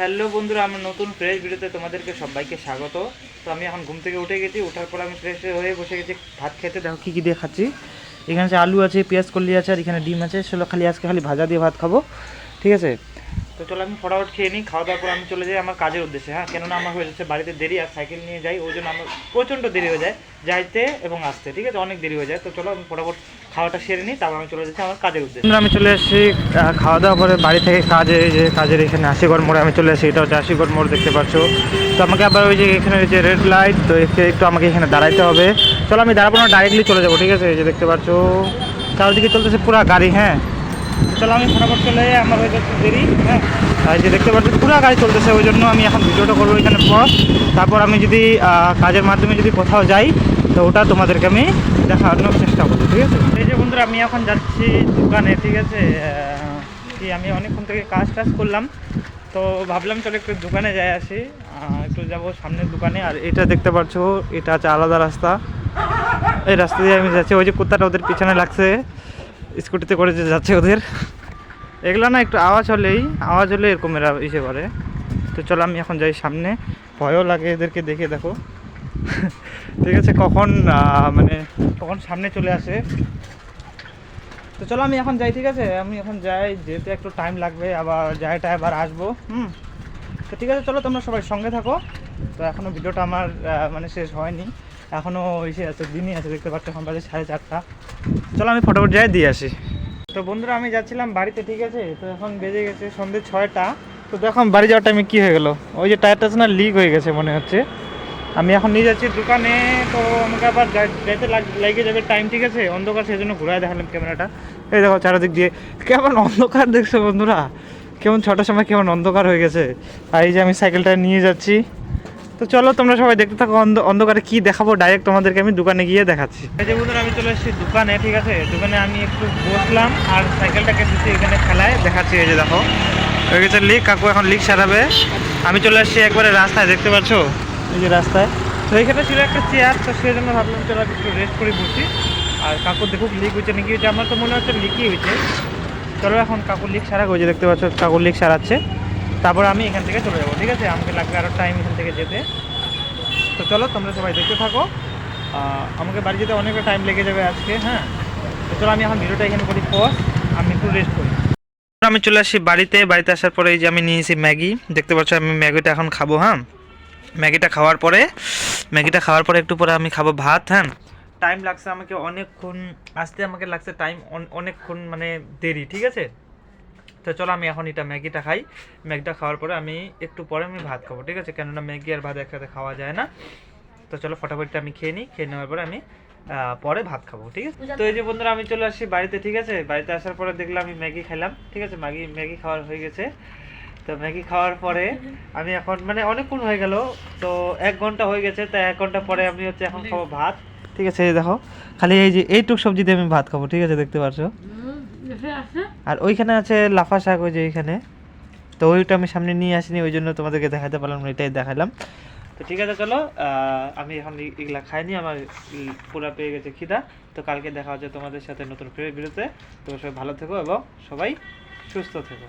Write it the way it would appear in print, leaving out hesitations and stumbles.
Hello বন্ধুরা, আমার নতুন ফ্রেশ ভিডিওতে তোমাদেরকে সবাইকে স্বাগত। তো আমি এখন ঘুম থেকে উঠে গেছি। ওঠার পর আমি ফ্রেশ হয়ে বসে গেছি ভাত খেতে। দেখো কী কী দিয়ে খাচ্ছি। এখানে আছে আলু আছে, পেঁয়াজ কলি আছে, আর এখানে ডিম আছে। সেগুলো আজকে খালি ভাজা দিয়ে ভাত খাবো, ঠিক আছে। তো চলো আমি ফটাফট খেয়ে নিই। খাওয়া দাওয়ার পর আমি চলে যাই আমার কাজের উদ্দেশ্যে। হ্যাঁ, কেননা আমার হয়ে যাচ্ছে বাড়িতে দেরি, আর সাইকেল নিয়ে যাই, ওই জন্য আমার প্রচণ্ড দেরি হয়ে যায় যাইতে এবং আসতে, ঠিক আছে, অনেক দেরি হয়ে যায়। তো চলো আমি ফটাফট খাওয়াটা সেরে নিই, তারপর আমি চলে যাচ্ছি আমার কাজের উদ্দেশ্যে। আমি চলে আসছি খাওয়া দাওয়া পরে বাড়ি থেকে কাজের এখানে আশিগড় মোড়ে আমি চলে আসি। এটা হচ্ছে আশিগড় মোড়, দেখতে পাচ্ছ। তো আমাকে আবার ওই যে এখানে যে রেড লাইট, তো একটু আমাকে এখানে দাঁড়াইতে হবে। চলো আমি দাঁড়াবো না, ডাইরেক্টলি চলে যাবো, ঠিক আছে। এই যে দেখতে পাচ্ছ চারদিকে চলতেছে পুরো গাড়ি। হ্যাঁ, চলো আমি ফটাফট চলে যাই, আমার হয়ে যাচ্ছে দেরি। হ্যাঁ, আর যে দেখতে পাচ্ছি পুরো গাড়ি চলতেছে, ওই জন্য আমি এখন ভিডিওটা করবো এখানে পর। তারপর আমি যদি কাজের মাধ্যমে যদি কোথাও যাই, তো ওটা তোমাদেরকে আমি দেখানোর চেষ্টা করবো, ঠিক আছে। এই যে বন্ধুরা, আমি এখন যাচ্ছি দোকানে, ঠিক আছে। কি আমি অনেকক্ষণ থেকে কাজ করলাম, তো ভাবলাম চলো একটু দোকানে যাই আসি। একটু যাবো সামনের দোকানে। আর এটা দেখতে পাচ্ছ, এটা আছে আলাদা রাস্তা। এই রাস্তা দিয়ে আমি যাচ্ছি। ওই যে কুত্তাটা ওদের পিছনে লাগছে, স্কুটিতে করে যে যাচ্ছে ওদের। এগুলো না একটু আওয়াজ হলে এরকম এরা ইসে করে। তো চলো আমি এখন যাই সামনে। ভয়ও লাগে এদেরকে দেখে, দেখো। ঠিক আছে, কখন সামনে চলে আসে। তো চলো আমি এখন যাই, ঠিক আছে। আমি এখন যাই, যেতে একটু টাইম লাগবে, আবার যাইটা আবার আসবো। তো ঠিক আছে, চলো তোমরা সবাই সঙ্গে থাকো। তো এখনও ভিডিওটা আমার শেষ হয়নি, এখনও ইসে আছে, দিনই আছে, দেখতে পাচ্ছ। এখন বাজে 4:30। চলো আমি ফটাফট যাই দিয়ে আসি। তো বন্ধুরা, আমি যাচ্ছিলাম বাড়িতে, ঠিক আছে। তো এখন বেজে গেছে সন্ধ্যে 6টা। তো দেখো বাড়ি যাওয়ার টাইমে কী হয়ে গেলো, ওই যে টায়ারটা আছে না, লিক হয়ে গেছে মনে হচ্ছে। আমি এখন নিয়ে যাচ্ছি দোকানে। তো আমাকে আবার যাইতে লেগে যাবে টাইম, ঠিক আছে। অন্ধকার, সেই জন্য ঘুরায় দেখালাম ক্যামেরাটা। এই দেখো চারিদিক দিয়ে কেমন অন্ধকার দেখছো বন্ধুরা, কেমন 6টার সময় কেমন অন্ধকার হয়ে গেছে। আর এই যে আমি সাইকেলটা নিয়ে যাচ্ছি। তো চলো তোমরা সবাই দেখতে থাকো অন্ধকারে কী দেখাবো, ডাইরেক্ট তোমাদেরকে আমি দোকানে গিয়ে দেখাচ্ছি। এই যে বন্ধুরা, আমি চলে এসেছি দোকানে, ঠিক আছে। দোকানে আমি একটু বসলাম আর সাইকেলটাকে দিচ্ছি এখানে খেলায়, দেখাচ্ছি। এই যে দেখো হয়ে গেছে লিক, কাকু এখন লিক সারাবে। আমি চলে আসছি একবারে রাস্তায়, দেখতে পাচ্ছ, এই যে রাস্তায়। তো এখানে ছিল একটা চেয়ার, তো সেই জন্য ভাবলাম চলো একটু রেস্ট করে বসি। আর কাকু দেখুক লিক হয়েছে নাকি হয়েছে, আমার তো মনে হচ্ছে লিকই হয়েছে। চলো এখন কাকুর লিক সারা হয়েছে, দেখতে পাচ্ছ, কাকুর লিক সারাচ্ছে। তারপর আমি এখান থেকে চলে যাবো, ঠিক আছে। আমাকে লাগবে আরও টাইম এখান থেকে যেতে। তো চলো তোমরা সবাই দেখতে থাকো। আমাকে বাড়ি যেতে অনেকটা টাইম লেগে যাবে আজকে। হ্যাঁ, তো চলো আমি এখন ভিডিওটা এখানে করি পজ, আমি একটু রেস্ট করি। আমি চলে আসি বাড়িতে আসার পরে এই যে আমি নিয়েছি ম্যাগি, দেখতে পাচ্ছ। আমি ম্যাগিটা এখন খাবো। হ্যাঁ, ম্যাগিটা খাওয়ার পরে একটু পরে আমি খাবো ভাত। হ্যাঁ, টাইম লাগছে আমাকে অনেকক্ষণ আসতে, আমাকে লাগছে টাইম অনেকক্ষণ, দেরি, ঠিক আছে। তো চলো আমি এখন এটা ম্যাগিটা খাই। ম্যাগিটা খাওয়ার পরে আমি একটু পরে আমি ভাত খাবো, ঠিক আছে। কেননা ম্যাগি আর ভাত একসাথে খাওয়া যায় না। তো চলো ফটাফটটা আমি খেয়ে নিই, খেয়ে নেওয়ার পরে আমি পরে ভাত খাবো, ঠিক আছে। তো এই যে বন্ধুরা, আমি চলে আসছি বাড়িতে, ঠিক আছে। বাড়িতে আসার পরে দেখলাম আমি ম্যাগি খেলাম, ঠিক আছে। ম্যাগি খাওয়ার হয়ে গেছে। তো ম্যাগি খাওয়ার পরে আমি এখন অনেকক্ষণ হয়ে গেল, তো 1 ঘন্টা হয়ে গেছে। তো 1 ঘন্টা পরে আমি হচ্ছে এখন খাবো ভাত, ঠিক আছে। এই দেখো খালি এই যে এইটুক সবজি দিয়ে আমি ভাত খাবো, ঠিক আছে, দেখতে পাচ্ছ। আর ওইখানে আছে লাফা শাক, ওই যে এইখানে। তো ওইটা আমি সামনে নিয়ে আসিনি, ওই জন্য তোমাদেরকে দেখাতে পারলাম না, এটাই দেখালাম। তো ঠিক আছে, চলো আমি এখন এগুলা খাইনি, আমার পুরা পেয়ে গেছে খিদা। তো কালকে দেখা হচ্ছে তোমাদের সাথে নতুন ফ্রেশ ভিডিওতে। তো সবাই ভালো থেকো এবং সবাই সুস্থ থেকো।